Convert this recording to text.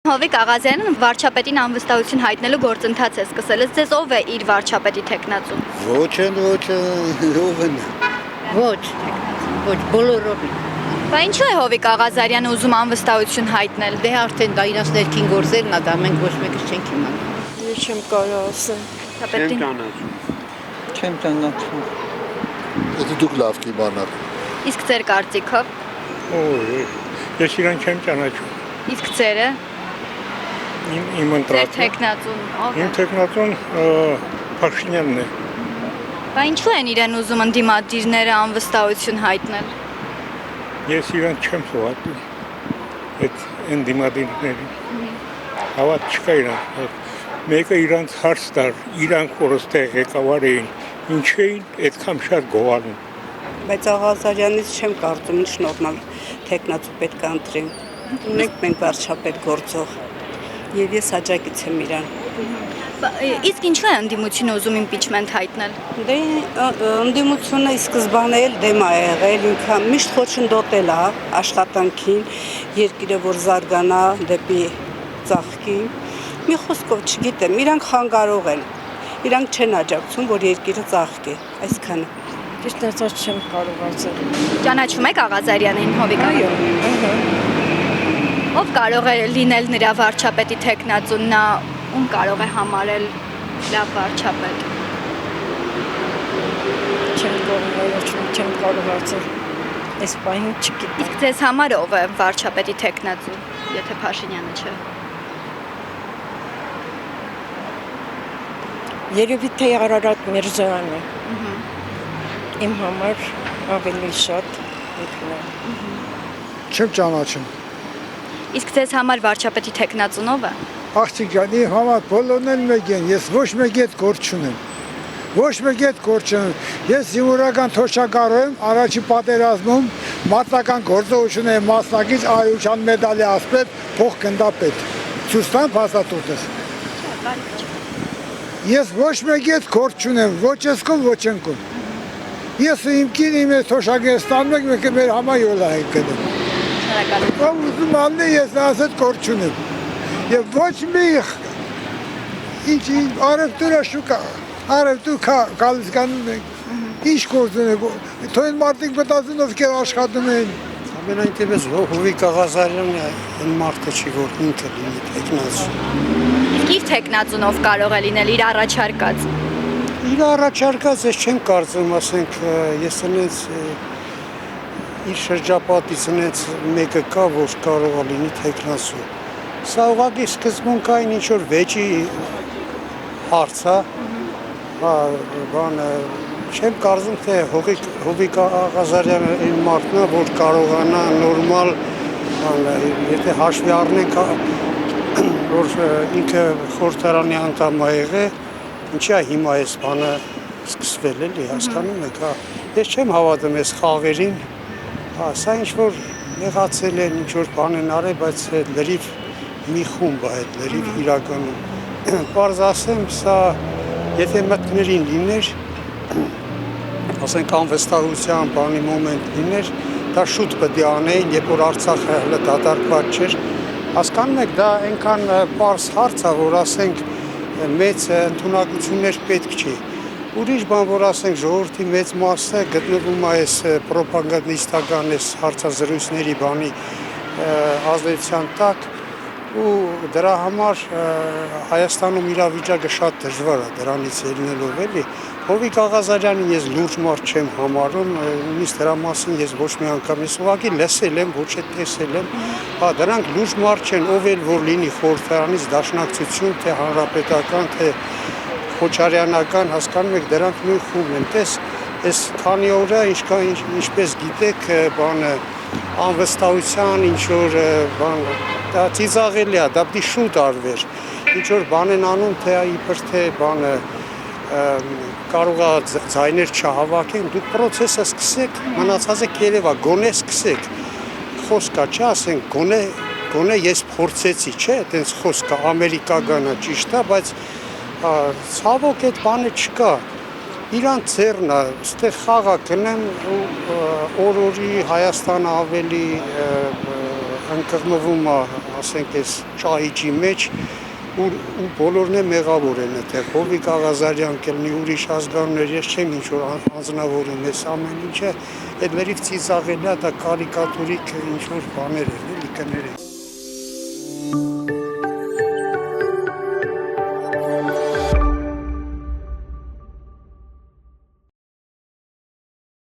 Հովիկ Աղազյանը վարչապետին անվստահություն հայտնելու գործընթաց է սկսել։ Ձեզ ով է իր վարչապետի թեկնածուն։ Ոչ, ով են։ Ոչ, բոլորովին։ Բա ինչու է Հովիկ Աղազարյանը ուզում անվստահություն հայտնել։ Դե արդեն դա իրաց ներքին գործերն է, դա մենք ոչ մեկը չենք իմանում։ Ես չեմ կարող ասել։ Չեմ ճանաչում։ Եթե դուք լավ կիմանաք։ Իսկ ձեր կարծիքով։ Ես իրան չեմ ճանաչում։ Իսկ ձերը։ Իմ Ձեր ընտրածը։ թեկնածուն ով է։ Իմ թեկնածուն Փաշինյանն է։ Բա ինչու են իրեն ուզում ընդդիմադիրները անվստահություն հայտնել։ Ես իրան չեմ սովատում։ Այդ ընդդիմադիրներին։ Հավատ չկա իրան։ Մեկը իրանց հարց տար, իրանք որստեղ ղեկավար էին, ինչ էին այդքան շատ գովանում։ Բայց Աղազարյանից չեմ կարծում ինչ նորմալ թեկնածու պետք է ընտրեն։ Ունենք մենք վարչապետ գործող եւ ես աջակից եմ իրան։ Իսկ ինչու է ընդդիմությունը ուզում իմպիչմենտ հայտնել։ Դե ընդդիմությունը ի սկզբանե էլ դեմ է եղել, ինքը միշտ խոչընդոտել է աշխատանքին, երկիրը որ զարգանա դեպի ծաղկի։ Մի խոսքով չգիտեմ, իրանք խանգարող են։ Իրանք չեն աջակցում, որ երկիրը ծաղկի, այսքանը։ Ճիշտ ասած չեմ կարող ասել։ Ճանաչում եք Աղազարյանին Հովիկ։ Այո։ Ով կարող է լինել նրա վարչապետի թեկնածուն, նա ում կարող է համարել լավ վարչապետ։ Չեմ կարող ասել։ Այս պահին չգիտեմ։ Իսկ ձեզ համար ով է վարչապետի թեկնածուն, եթե Փաշինյանը չէ։ Երևի թե Արարատ Միրզոյանը։ Իմ համար ավելի շատ ինքն է։ Չեմ ճանաչում։ Իսկ ձեզ համար վարչապետի թեկնածուն ով է։ Աղջիկ ջան, իմ համար բոլորն էլ մեկ են, ես ոչ մեկ հետ գործ չունեմ։ Ոչ մեկ հետ գործ չունեմ։ Ես զինվորական թոշակառու եմ, առաջի պատերազմում մարտական գործողություն եմ մասնակից արիության մեդալի ասպետ, փոխգնդապետ։ Ցույցտան փաստաթուղթս։ Ես ոչ մեկ հետ գործ չունեմ, ոչ եսկում, ոչ ընկում։ Ես իմ կինը իմ թոշակը ստանում եք, մեկ մեր համայոլա ենք գնում։ Ով ուզում ալնի ես նրանց հետ գործ չունեմ։ Եվ ոչ մի ինչ արևտուրը շուկա, արևտուր գալիս գանում ենք, ինչ գործ ունենք, թոյն մարդիկ մտածում ովքեր աշխատում են։ Ամենայն դեպս Հովիկ Աղազարյանը այն մարդը չի, որ ինքը լինի թեկնածու։ Իսկ իր թեկնածունով կարող է լինել իր առաջարկած։ Իր առաջարկած ես չեմ կարծում, ասենք, ես ինձ իր շրջապատից ինձ մեկը կա, որ կարող է լինի թեկնածու։ Սա ուղղակի սկզբունքային ինչ-որ վեճի հարց է, չեմ կարծում, թե Հովիկ Աղազարյանը այն մարդն է, որ կարողանա նորմալ, եթե հաշվի առնենք, որ ինքը խորհրդարանի անդամ է եղել, ինչի է հիմա այս բանը սկսվել էլի, հասկանում եք, ես չեմ հավատում այս խաղերին, սա ինչ-որ նեղացել են, ինչ-որ բան են արել, բայց լրիվ մի խումբ է այդ լրիվ իրականում։ Պարզ ասեմ, սա եթե մտքներին լիներ, ասենք անվստահության բանի մոմենտ լիներ, դա շուտ պետք է անեին, երբ որ Արցախը հələ դատարկված չէր։ Հասկանում եք, դա այնքան պարզ հարց է, որ ասենք մեծ ընդունակություններ պետք չի։ Ուրիշ բան, որ ասենք ժողովրդի մեծ մասը գտնվում է այս պրոպագանդիստական այս հարցազրույցների բանի ազդեցության տակ ու դրա համար Հայաստանում իրավիճակը շատ դժվար է դրանից ելնելով էլի։ Հովիկ Աղազարյանին ես լուրջ մարդ չեմ համարում, նույնիսկ դրա մասին ես ոչ մի անգամ ես ուղղակի լսել եմ, ոչ էլ տեսել եմ։ Դրանք լուրջ մարդ չեն, ով էլ որ լինի խորհրդարանից դաշնակցություն, թե հանրապետական, թե Քոչարյանական, հասկանում եք, դրանք նույն խումբն են։ Տես, այս քանի օրը ինչպես գիտեք, բանը անվստահության ինչ որ բան դա ծիծաղելի է, դա պիտի շուտ արվեր։ Ինչ որ բան են անում, թե իբր թե բանը կարող է ձայներ չհավաքեն, դուք process-ը սկսեք, մնացածը երևա, գոնե սկսեք։ Խոսքա չէ, ասենք, գոնե ես փորձեցի, չէ, այտենց խոսքա ամերիկական է, ճիշտ է, բայց ցավոք այդ բանը չկա։ Իրան ձեռն է, ստեղ խաղա գնեմ ու օր-օրի Հայաստանը ավելի ընկղմվում է ասենք այս ճահիճի մեջ ու բոլորն է մեղավոր են այդտեղ Հովիկ Աղազարյան կլինի ուրիշ ազգաններ ես չեմ ինչ որ անձնավորում ես ամեն ինչը այդ լրիվ ծիծաղելա դա կարիկատուրիկ ինչ որ բաներ են էլի կներեք